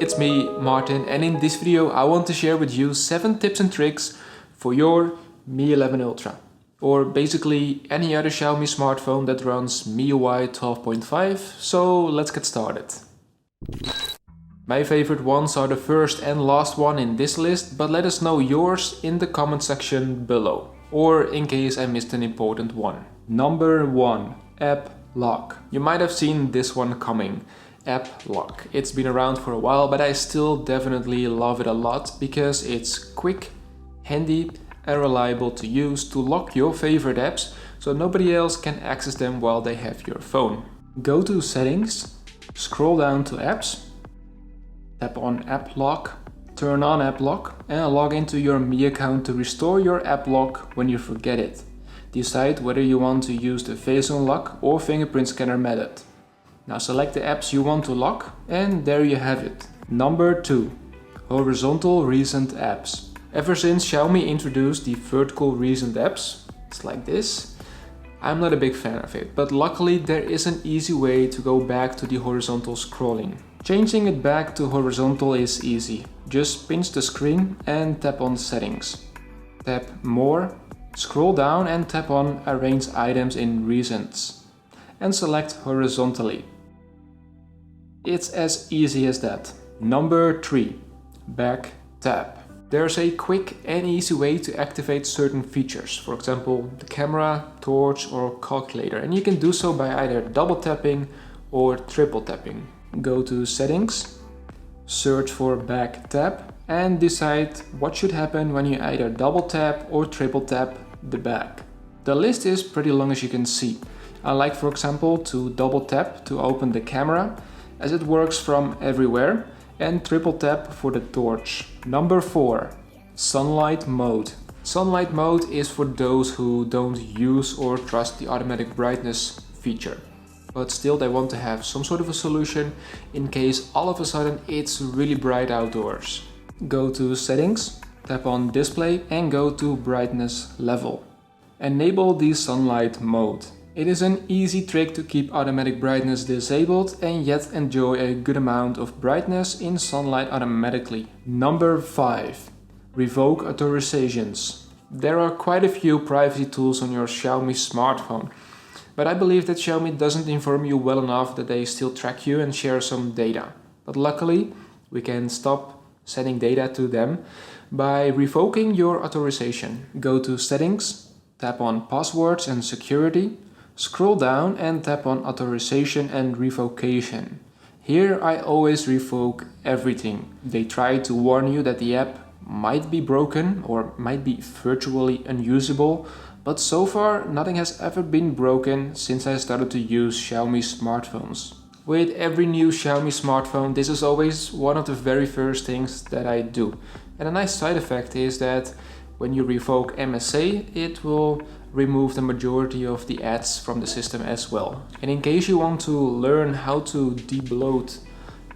it's me, Martin, and in this video I want to share with you 7 tips and tricks for your Mi 11 Ultra, or basically any other Xiaomi smartphone that runs MIUI 12.5, so let's get started. My favorite ones are the first and last one in this list, but let us know yours in the comment section below, or in case I missed an important one. Number 1. App Lock. You might have seen this one coming. App Lock. It's been around for a while, but I still definitely love it a lot because it's quick, handy and reliable to use to lock your favorite apps so nobody else can access them while they have your phone. Go to Settings, scroll down to Apps, tap on App Lock, turn on App Lock and log into your Mi account to restore your app lock when you forget it. Decide whether you want to use the face unlock or fingerprint scanner method. Now select the apps you want to lock and there you have it. Number 2. Horizontal recent apps. Ever since Xiaomi introduced the vertical recent apps, it's like this, I'm not a big fan of it, but luckily there is an easy way to go back to the horizontal scrolling. Changing it back to horizontal is easy. Just pinch the screen and tap on Settings. Tap More, scroll down and tap on Arrange items in Recents and select horizontally. It's as easy as that. Number 3. Back Tap. There's a quick and easy way to activate certain features, for example the camera, torch or calculator, and you can do so by either double tapping or triple tapping. Go to Settings, search for Back Tap and decide what should happen when you either double tap or triple tap the back. The list is pretty long, as you can see. I like, for example, to double tap to open the camera, as it works from everywhere, and triple tap for the torch. Number 4. Sunlight Mode. Sunlight Mode is for those who don't use or trust the automatic brightness feature, but still they want to have some sort of a solution in case all of a sudden it's really bright outdoors. Go to Settings, tap on Display and go to Brightness Level. Enable the Sunlight Mode. It is an easy trick to keep automatic brightness disabled and yet enjoy a good amount of brightness in sunlight automatically. Number 5. Revoke authorisations. There are quite a few privacy tools on your Xiaomi smartphone, but I believe that Xiaomi doesn't inform you well enough that they still track you and share some data. But luckily, we can stop sending data to them by revoking your authorization. Go to Settings, tap on Passwords and Security, scroll down and tap on Authorization and Revocation. Here I always revoke everything. They try to warn you that the app might be broken or might be virtually unusable, but so far nothing has ever been broken since I started to use Xiaomi smartphones. With every new Xiaomi smartphone, this is always one of the very first things that I do. And a nice side effect is that when you revoke MSA, it will remove the majority of the ads from the system as well. And in case you want to learn how to debloat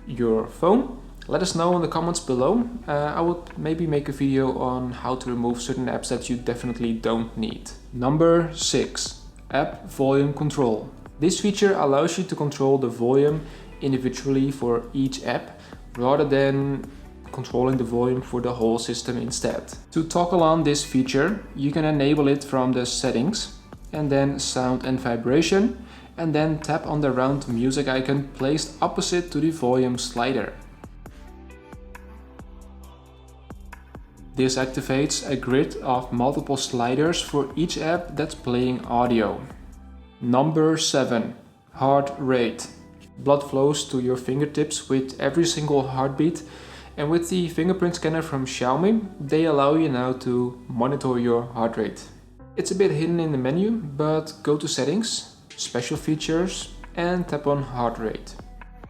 your phone, let us know in the comments below. I would maybe make a video on how to remove certain apps that you definitely don't need. Number 6. App Volume Control. This feature allows you to control the volume individually for each app rather than controlling the volume for the whole system instead. To toggle on this feature, you can enable it from the Settings and then Sound and Vibration, and then tap on the round music icon placed opposite to the volume slider. This activates a grid of multiple sliders for each app that's playing audio. Number 7. Heart Rate. Blood flows to your fingertips with every single heartbeat, and with the fingerprint scanner from Xiaomi, they allow you now to monitor your heart rate. It's a bit hidden in the menu, but go to Settings, Special Features and tap on Heart Rate.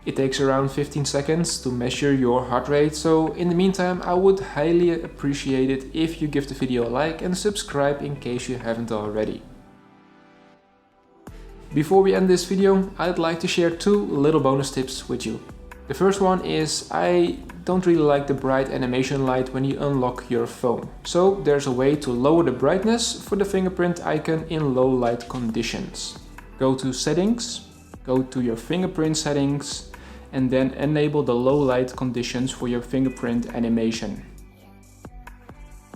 It takes around 15 seconds to measure your heart rate, so in the meantime I would highly appreciate it if you give the video a like and subscribe in case you haven't already. Before we end this video, I'd like to share 2 little bonus tips with you. The first one is I don't really like the bright animation light when you unlock your phone. So there's a way to lower the brightness for the fingerprint icon in low light conditions. Go to Settings, go to your fingerprint settings and then enable the low light conditions for your fingerprint animation.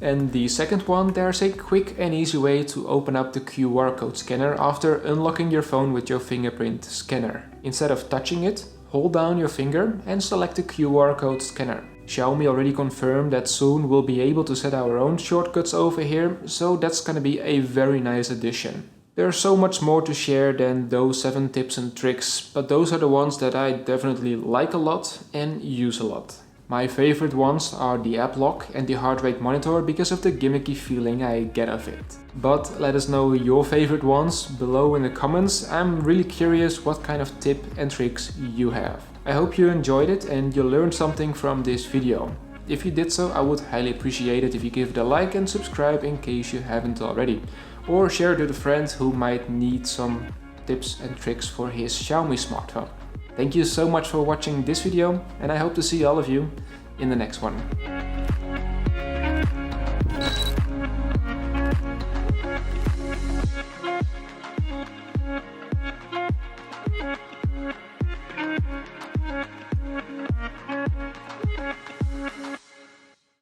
And the second one, there's a quick and easy way to open up the QR code scanner after unlocking your phone with your fingerprint scanner. Instead of touching it, hold down your finger and select the QR code scanner. Xiaomi already confirmed that soon we'll be able to set our own shortcuts over here, so that's gonna be a very nice addition. There's so much more to share than those 7 tips and tricks, but those are the ones that I definitely like a lot and use a lot. My favorite ones are the app lock and the heart rate monitor because of the gimmicky feeling I get of it. But let us know your favorite ones below in the comments. I'm really curious what kind of tip and tricks you have. I hope you enjoyed it and you learned something from this video. If you did so, I would highly appreciate it if you give it a like and subscribe in case you haven't already. Or share it with a friend who might need some tips and tricks for his Xiaomi smartphone. Thank you so much for watching this video, and I hope to see all of you in the next one.